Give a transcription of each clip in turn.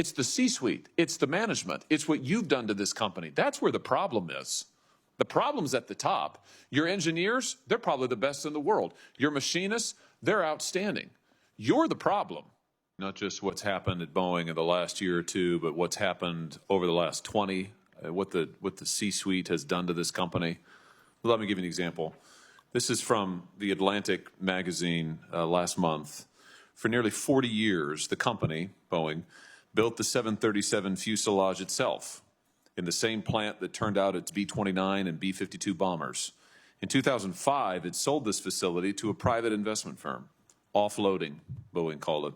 It's the C-suite. It's the management. It's what you've done to this company. That's where the problem is. The problem's at the top. Your engineers, they're probably the best in the world. Your machinists, they're outstanding. You're the problem. Not just what's happened at Boeing in the last year or two, but what's happened over the last 20, what the C-suite has done to this company. Let me give you an example. This is from the Atlantic magazine last month. For nearly 40 years, the company, Boeing, built the 737 fuselage itself in the same plant that turned out its B-29 and B-52 bombers. In 2005, it sold this facility to a private investment firm. Offloading, Boeing called it.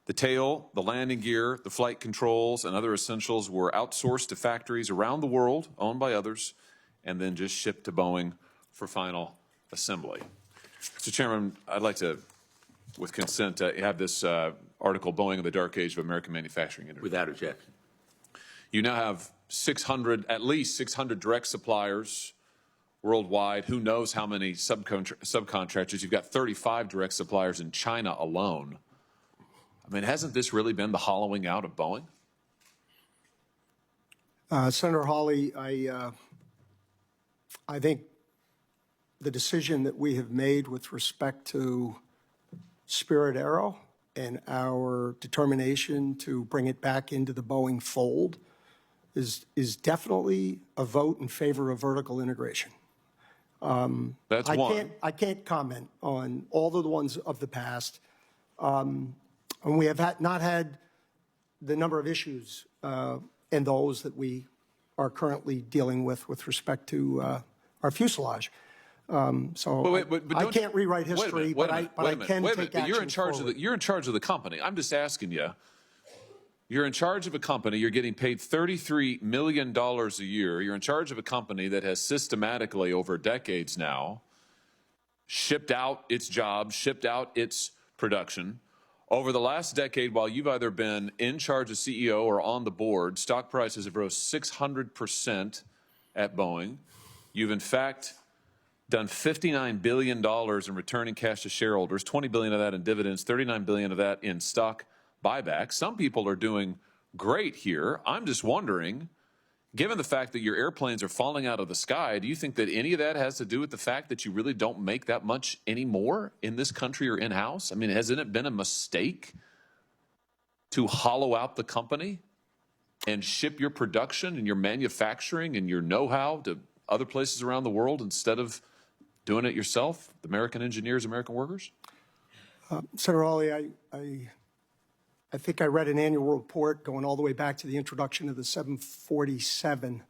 The tail, the landing gear, the flight controls, and other essentials were outsourced to factories around the world, owned by others, and then just shipped to Boeing for final assembly. Mr. Chairman, I'd like to, with consent, have this article, Boeing in the Dark Age of American Manufacturing. Without objection. You now have at least 600 direct suppliers worldwide. Who knows how many subcontractors? You've got 35 direct suppliers in China alone. I mean, hasn't this really been the hollowing out of Boeing? Senator Hawley, I think the decision that we have made with respect to Spirit Aero and our determination to bring it back into the Boeing fold is definitely a vote in favor of vertical integration. That's one. I can't comment on all of the ones of the past. And we have not had the number of issues in those that we are currently dealing with respect to our fuselage. So I can't rewrite history, but I can take action You're in charge forward. you're in charge of the company. I'm just asking you. You're in charge of a company. You're getting paid $33 million a year. You're in charge of a company that has systematically, over decades now, shipped out its jobs, shipped out its production. Over the last decade, while you've either been in charge as CEO or on the board, stock prices have rose 600% at Boeing. You've, in fact, done $59 billion in returning cash to shareholders, $20 billion of that in dividends, $39 billion of that in stock buyback. Some people are doing great here. I'm just wondering, given the fact that your airplanes are falling out of the sky, do you think that any of that has to do with the fact that you really don't make that much anymore in this country or in-house? I mean, hasn't it been a mistake to hollow out the company and ship your production and your manufacturing and your know-how to other places around the world instead of doing it yourself, the American engineers, American workers? Senator Hawley, I think I read an annual report going all the way back to the introduction of the 747,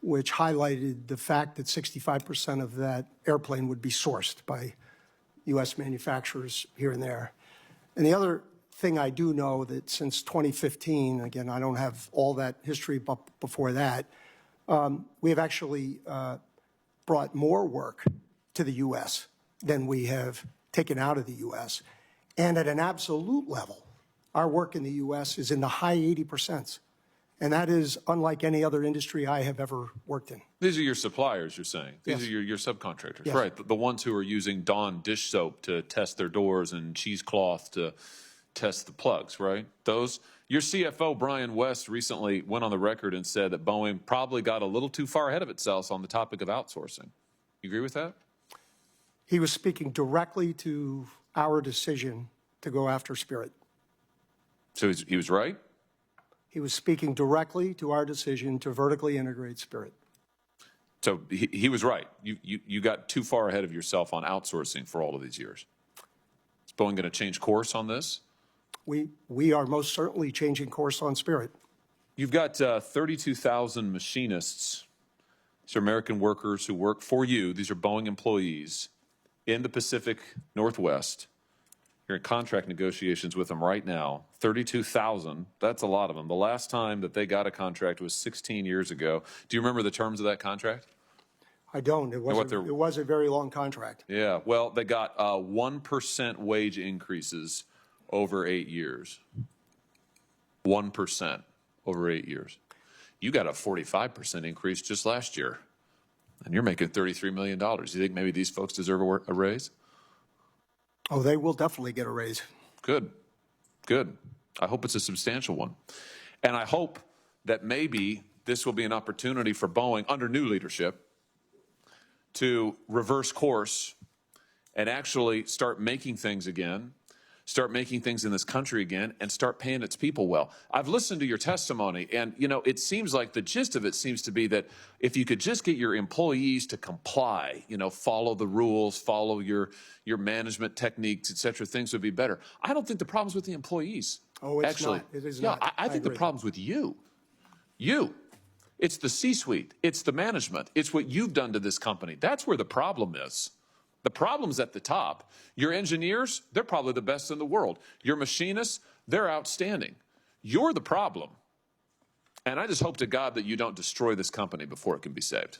which highlighted the fact that 65% of that airplane would be sourced by U.S. manufacturers here and there. And the other thing I do know that since 2015, again, I don't have all that history but before that, we have actually brought more work to the U.S. than we have taken out of the U.S. And at an absolute level, our work in the U.S. is in the high 80%. And that is unlike any other industry I have ever worked in. These are your suppliers, you're saying? These Yes. are your subcontractors, Yes. right? The ones who are using Dawn dish soap to test their doors and cheesecloth to test the plugs, right? Those. Your CFO, Brian West, recently went on the record and said that Boeing probably got a little too far ahead of itself on the topic of outsourcing. You agree with that? He was speaking directly to our decision to go after Spirit. So he was right? He was speaking directly to our decision to vertically integrate Spirit. So he was right. You got too far ahead of yourself on outsourcing for all of these years. Is Boeing going to change course on this? We are most certainly changing course on Spirit. You've got 32,000 machinists. These are American workers who work for you. These are Boeing employees in the Pacific Northwest. You're in contract negotiations with them right now. 32,000, that's a lot of them. The last time that they got a contract was 16 years ago. Do you remember the terms of that contract? I don't. It was a very long contract. Yeah, well, they got 1% wage increases over 8 years. 1% over 8 years. You got a 45% increase just last year, and you're making $33 million. You think maybe these folks deserve a raise? Oh, they will definitely get a raise. Good, good. I hope it's a substantial one. And I hope that maybe this will be an opportunity for Boeing under new leadership to reverse course and actually start making things again, start making things in this country again, and start paying its people well. I've listened to your testimony, and, you know, it seems like the gist of it seems to be that if you could just get your employees to comply, you know, follow the rules, follow your management techniques, et cetera, things would be better. I don't think the problem's with the employees. Oh, it's Actually, not. It is yeah, not. I think the agree. problem's with you. You. It's the C-suite. It's the management. It's what you've done to this company. That's where the problem is. The problem's at the top. Your engineers, they're probably the best in the world. Your machinists, they're outstanding. You're the problem. And I just hope to God that you don't destroy this company before it can be saved.